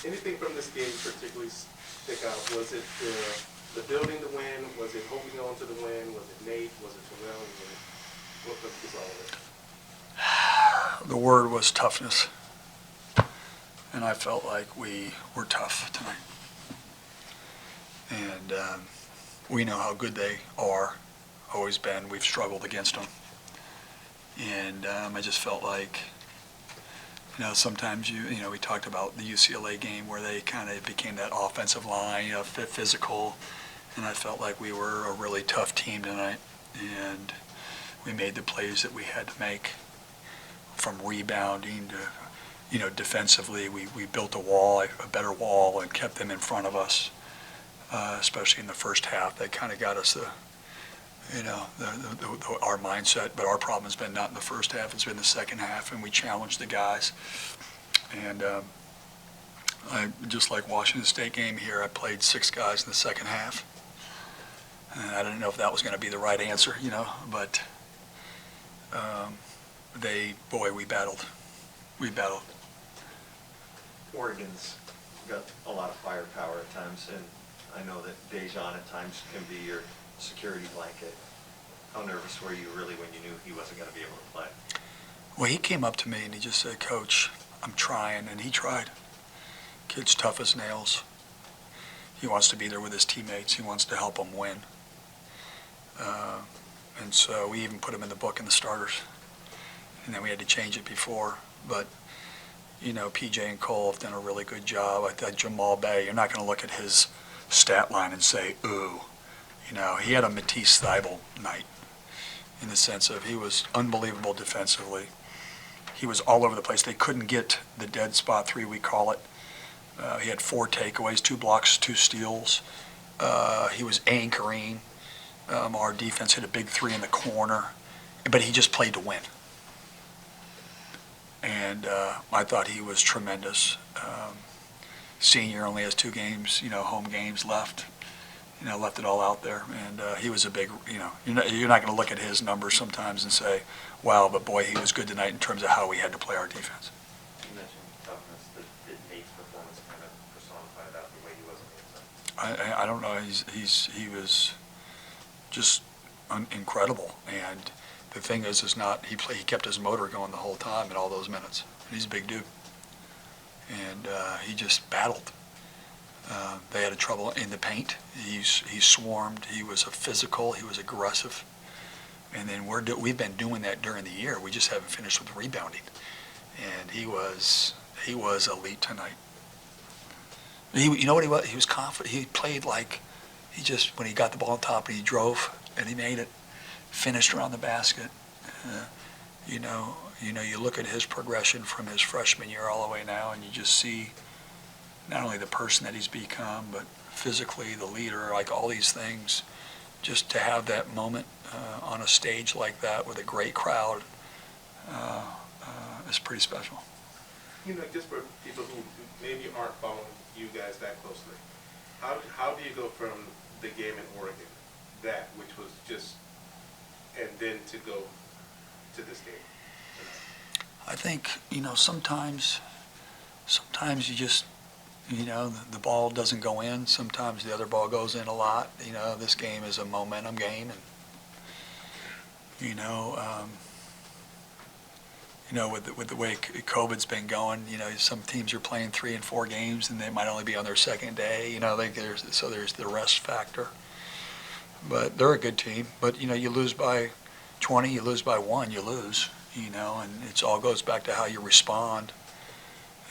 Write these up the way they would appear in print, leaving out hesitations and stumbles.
Anything from this game particularly stick out? Was it the building the win? Was it holding on to the win? Was it Nate? Was it Terrell? What was all of it? The word was toughness. And I felt like we were tough tonight. And we know how good they are, always been. We've struggled against them. And I just felt like, sometimes we talked about the UCLA game where they kind of became that offensive line, physical. And I felt like we were a really tough team tonight. And we made the plays that we had to make, from rebounding to, defensively. We built a wall, a better wall, and kept them in front of us, especially in the first half. They kind of got us our mindset, but our problem has been not in the first half, it's been the second half, and we challenged the guys. And I just like Washington State game here, I played 6 guys in the second half. And I didn't know if that was going to be the right answer, but we battled. We battled. Oregon's got a lot of firepower at times, and I know that Dejan at times can be your security blanket. How nervous were you really when you knew he wasn't going to be able to play? Well, he came up to me and he just said, "Coach, I'm trying," and he tried. Kid's tough as nails. He wants to be there with his teammates. He wants to help them win. And so we even put him in the book in the starters. And then we had to change it before. But, PJ and Cole have done a really good job. I thought Jamal Bay, you're not going to look at his stat line and say, ooh. He had a Matisse Thybulle night in the sense of he was unbelievable defensively. He was all over the place. They couldn't get the dead spot 3, we call it. He had 4 takeaways, 2 blocks, 2 steals. He was anchoring. Our defense hit a big 3 in the corner, but he just played to win. And I thought he was tremendous. Senior only has 2 games, home games left. Left it all out there, and he was a big, you're not going to look at his numbers sometimes and say, wow, but boy, he was good tonight in terms of how we had to play our defense. You mentioned toughness. Did Nate's performance kind of personify that the way he was on the inside? I don't know. He was just incredible, and the thing is not he kept his motor going the whole time in all those minutes. He's a big dude, and he just battled. They had trouble in the paint. He swarmed. He was physical. He was aggressive. And then we've been doing that during the year. We just haven't finished with rebounding. And he was elite tonight. You know what he was? He was confident. He played like when he got the ball on top and he drove and he made it, finished around the basket. You look at his progression from his freshman year all the way now, and you just see not only the person that he's become, but physically the leader, like all these things. Just to have that moment on a stage like that with a great crowd is pretty special. Just for people who maybe aren't following you guys that closely, how do you go from the game in Oregon, which was just, and then to go to this game tonight? I think, sometimes you just, the ball doesn't go in. Sometimes the other ball goes in a lot. This game is a momentum game, and with the way COVID's been going, some teams are playing 3 and 4 games, and they might only be on their second day. So there's the rest factor. But they're a good team. But you lose by 20, you lose by 1, you lose. And it all goes back to how you respond.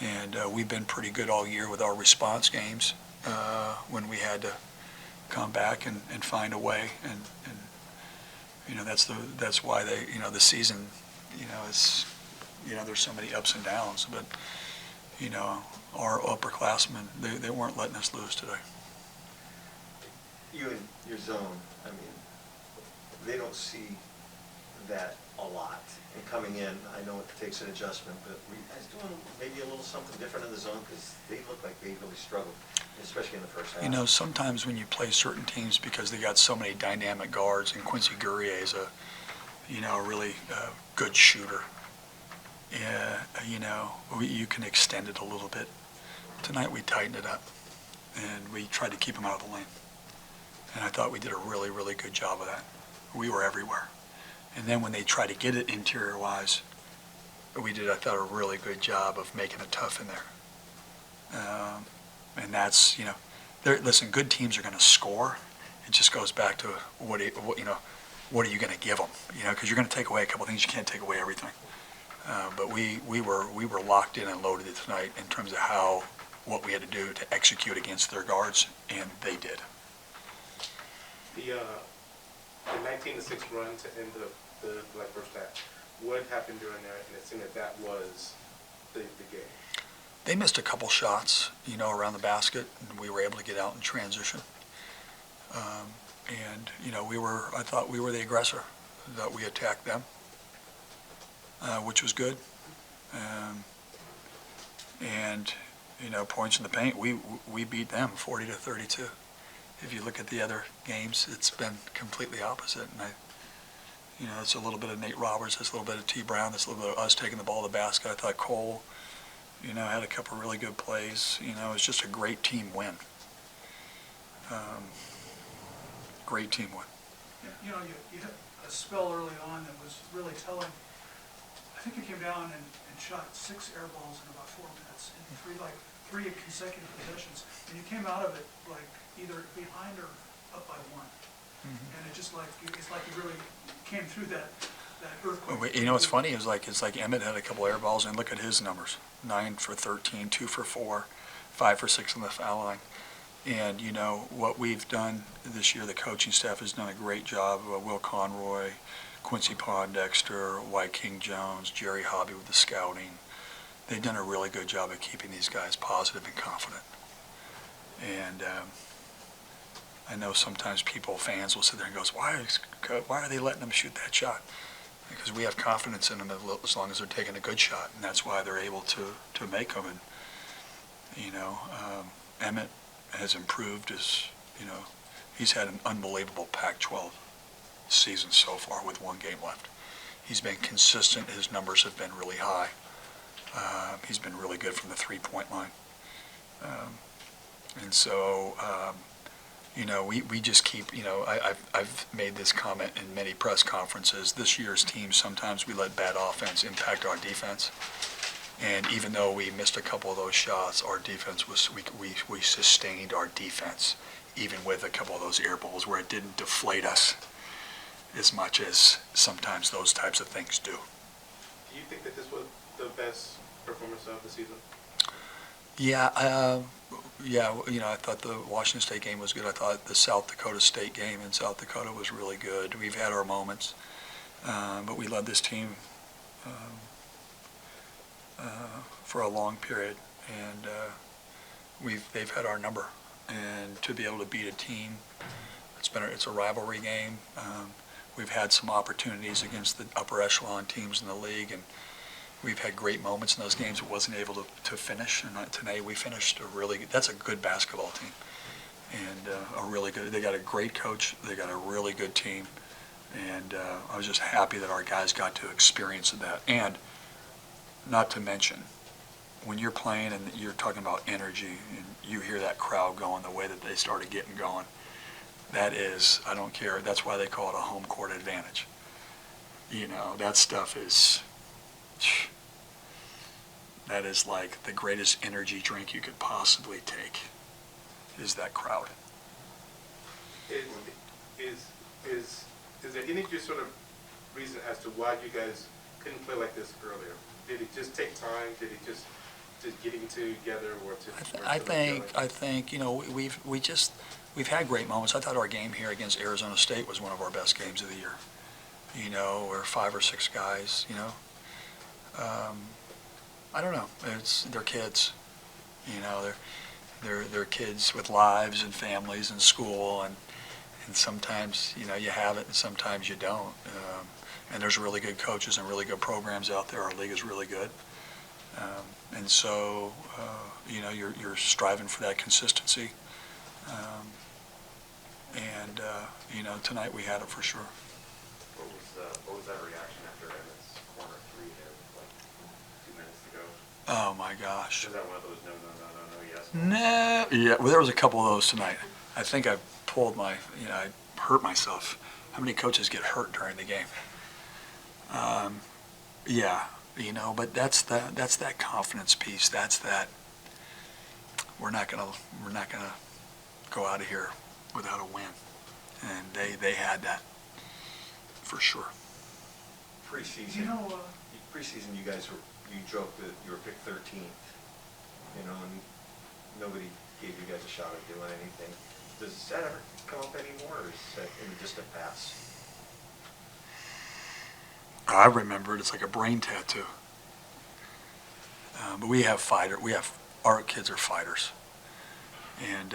And we've been pretty good all year with our response games when we had to come back and find a way. And that's why the season is there's so many ups and downs. But our upperclassmen they weren't letting us lose today. You and your zone, they don't see that a lot. And coming in, I know it takes an adjustment, but were you guys doing maybe a little something different in the zone? Because they look like they really struggled, especially in the first half. Sometimes when you play certain teams, because they got so many dynamic guards, and Quincy Guerrier is a really good shooter. You can extend it a little bit. Tonight we tightened it up, and we tried to keep them out of the lane. And I thought we did a really, really good job of that. We were everywhere. And then when they tried to get it interior-wise, we did, I thought, a really good job of making it tough in there. And that's, listen, good teams are going to score. It just goes back to what are you going to give them? Because you're going to take away a couple things. You can't take away everything. But we were locked in and loaded tonight in terms of what we had to do to execute against their guards, and they did. The 19-6 run to end the first half. What happened during that? And it seemed that was the game. They missed a couple shots, around the basket, and we were able to get out in transition. I thought we were the aggressor, that we attacked them, which was good. Points in the paint, we beat them 40-32. If you look at the other games, it's been completely opposite. And it's a little bit of Nate Roberts, it's a little bit of T. Brown, it's a little bit of us taking the ball to the basket. I thought Cole, had a couple really good plays. It's just a great team win. Great team win. You hit a spell early on that was really telling. I think you came down and shot 6 air balls in about 4 minutes in three consecutive possessions, and you came out of it either behind or up by 1. Mm-hmm. And it's like you really came through that earthquake. What's funny is it's like Emmitt had a couple air balls, and look at his numbers: 9 for 13, 2 for 4, 5 for 6 on the foul line. And what we've done this year, the coaching staff has done a great job. Will Conroy, Quincy Pondexter, White King Jones, Jerry Hobby with the scouting. They've done a really good job of keeping these guys positive and confident. And I know sometimes fans will sit there and go, why are they letting them shoot that shot? Because we have confidence in them as long as they're taking a good shot, and that's why they're able to make them. And Emmitt has improved he's had an unbelievable Pac-12 season so far with 1 game left. He's been consistent. His numbers have been really high. He's been really good from the 3-point line. We just keep, I've made this comment in many press conferences. This year's team, sometimes we let bad offense impact our defense. And even though we missed a couple of those shots, our defense we sustained our defense, even with a couple of those air balls where it didn't deflate us as much as sometimes those types of things do. Do you think that this was the best performance of the season? Yeah, I thought the Washington State game was good. I thought the South Dakota State game in South Dakota was really good. We've had our moments, but we led this team for a long period, and they've had our number. And to be able to beat a team, it's a rivalry game. We've had some opportunities against the upper echelon teams in the league, and we've had great moments in those games. It wasn't able to finish, and tonight we finished that's a good basketball team, and they got a great coach, they got a really good team, and I was just happy that our guys got to experience that. And not to mention, when you're playing and you're talking about energy, and you hear that crowd going the way that they started getting going, that is, I don't care, that's why they call it a home court advantage. That stuff is, that is like the greatest energy drink you could possibly take, is that crowd. Is there any just sort of reason as to why you guys couldn't play like this earlier? Did it just take time? Did it just getting together, or to? I think we've had great moments. I thought our game here against Arizona State was one of our best games of the year. We're 5 or 6 guys. I don't know. They're kids. They're kids with lives and families and school, and sometimes you have it and sometimes you don't. And there's really good coaches and really good programs out there. Our league is really good. And so, you're striving for that consistency. Tonight we had it for sure. What was that reaction after Emmitt's corner 3 there, 2 minutes to go? Oh my gosh. Was that one of those no, basketball? No, yeah, well, there was a couple of those tonight. I think I pulled my, I hurt myself. How many coaches get hurt during the game? Yeah, but that's that confidence piece. That's that. We're not gonna go out of here without a win, and they had that for sure. Preseason, You know, preseason, you guys you joked that you were picked 13th, and nobody gave you guys a shot at doing anything. Does that ever come up anymore, or is that in the distant past? I remember it. It's like a brain tattoo. But we have our kids are fighters. And,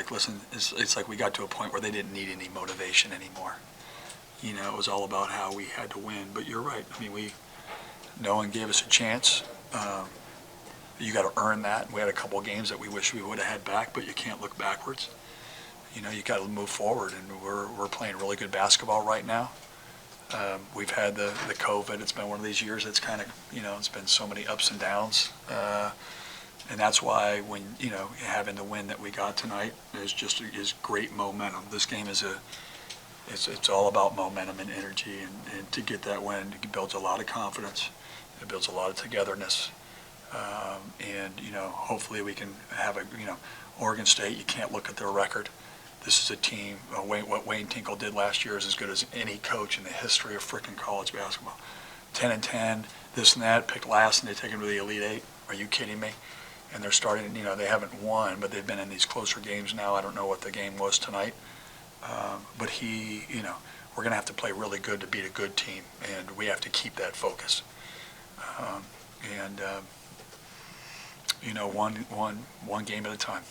listen, it's like we got to a point where they didn't need any motivation anymore. It was all about how we had to win. But you're right. I mean, no one gave us a chance. You got to earn that. We had a couple of games that we wish we would have had back, but you can't look backwards. You got to move forward, and we're playing really good basketball right now. We've had the COVID. It's been one of these years that's kind of, it's been so many ups and downs. And that's why when, having the win that we got tonight is great momentum. This game it's all about momentum and energy, and to get that win, it builds a lot of confidence. It builds a lot of togetherness. And, hopefully we can have Oregon State, you can't look at their record. This is a team, what Wayne Tinkle did last year is as good as any coach in the history of frickin' college basketball. 10-10, this and that, picked last, and they take them to the Elite Eight. Are you kidding me? And they're starting, they haven't won, but they've been in these closer games now. I don't know what the game was tonight. But we're going to have to play really good to beat a good team, and we have to keep that focus. One game at a time.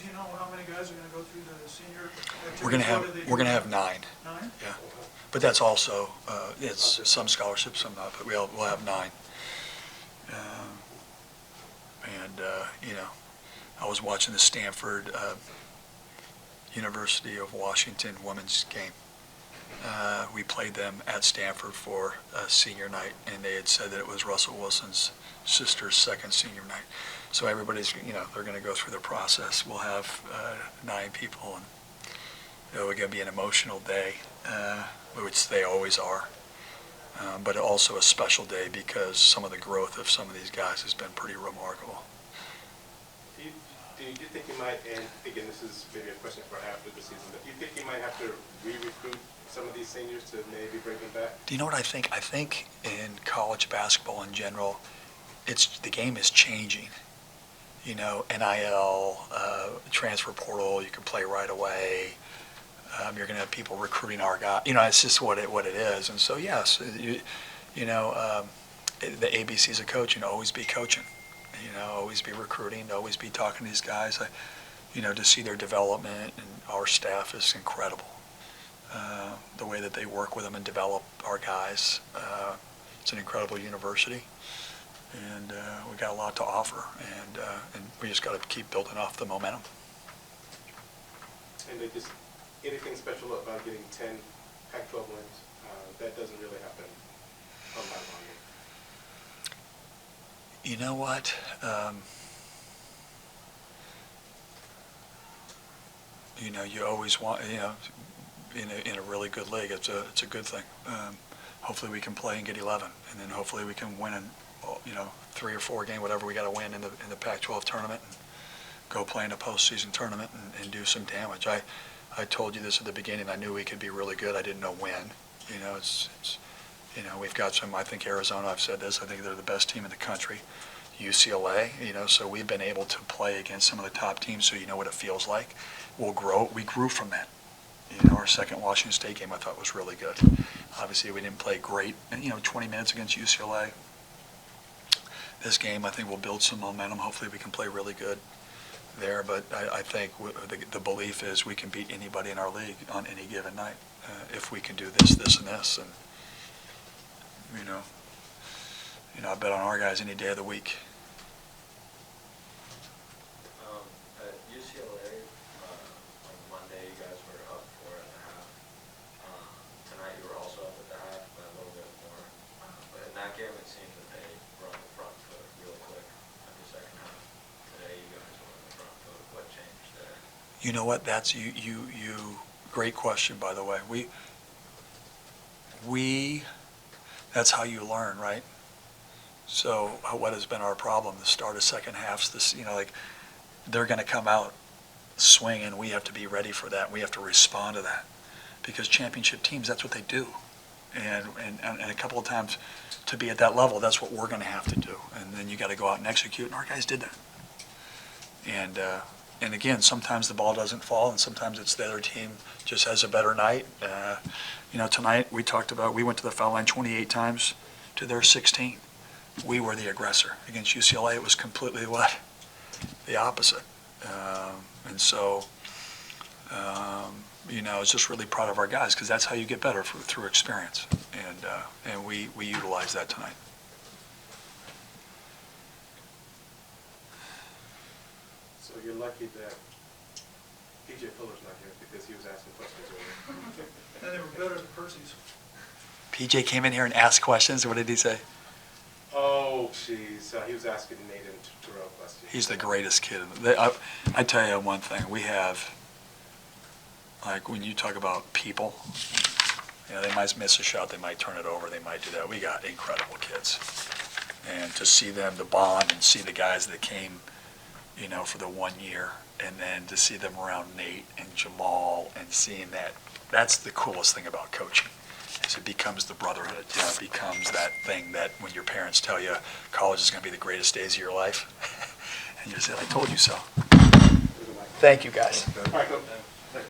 do you know how many guys are gonna go through the senior activities? We're gonna have 9. 9? Yeah, but that's also it's some scholarships, some not. But we'll have 9. I was watching the Stanford University of Washington women's game. We played them at Stanford for senior night, and they had said that it was Russell Wilson's sister's second senior night. So everybody's, they're going to go through the process. We'll have 9 people, and it's going to be an emotional day, which they always are. But also a special day because some of the growth of some of these guys has been pretty remarkable. Do you think you might, and again, this is maybe a question for after the season, but do you think you might have to re-recruit some of these seniors to maybe bring them back? Do you know what I think? I think in college basketball in general, the game is changing. NIL, transfer portal, you can play right away. You're going to have people recruiting our guy. It's just what it is. And so, yes, the ABCs of coaching, always be coaching. Always be recruiting, always be talking to these guys. To see their development, and our staff is incredible. The way that they work with them and develop our guys. It's an incredible university, and we got a lot to offer, and we just got to keep building off the momentum. And anything special about getting 10 Pac-12 wins? That doesn't really happen on my mind. You know what? You always want, in a really good league, it's a good thing. Hopefully we can play and get 11, and then hopefully we can win in, 3 or 4 game, whatever we got to win in the Pac-12 tournament, and go play in a postseason tournament and do some damage. I told you this at the beginning. I knew we could be really good. I didn't know when. We've got some. I think Arizona. I've said this. I think they're the best team in the country. UCLA. So we've been able to play against some of the top teams. So you know what it feels like. We'll grow. We grew from that. Our second Washington State game I thought was really good. Obviously we didn't play great. And 20 minutes against UCLA. This game I think will build some momentum. Hopefully we can play really good there. But I think the belief is we can beat anybody in our league on any given night if we can do this, and this. And I bet on our guys any day of the week. At UCLA, on Monday, you guys were up 4 at the half. Tonight, you were also up at the half, but a little bit more. But in that game, it seemed that they were on the front foot real quick at the second half. Today, you guys were You know what, that's, great question, by the way. That's how you learn, right? So what has been our problem? The start of second halves, they're going to come out swinging. We have to be ready for that. We have to respond to that. Because championship teams, that's what they do. And a couple of times to be at that level, that's what we're going to have to do. And then you got to go out and execute, and our guys did that. And again, sometimes the ball doesn't fall, and sometimes it's the other team just has a better night. Tonight we talked about, we went to the foul line 28 times to their 16. We were the aggressor. Against UCLA, it was completely what? The opposite. And so, I was just really proud of our guys, because that's how you get better through experience. And we utilized that tonight. So you're lucky that PJ Fuller's not here, because he was asking questions earlier. And they were better than Percy's. PJ came in here and asked questions. What did he say? Oh, jeez. He was asking Nate and Terrell questions. He's the greatest kid. I tell you one thing. We have, like, when you talk about people, they might miss a shot, they might turn it over, they might do that. We got incredible kids. And to see them, the bond, and see the guys that came, for the 1 year, and then to see them around Nate and Jamal and seeing that's the coolest thing about coaching. Is it becomes the brotherhood. It becomes that thing that when your parents tell you college is going to be the greatest days of your life, and you say, I told you so. Thank you, guys. All right, go.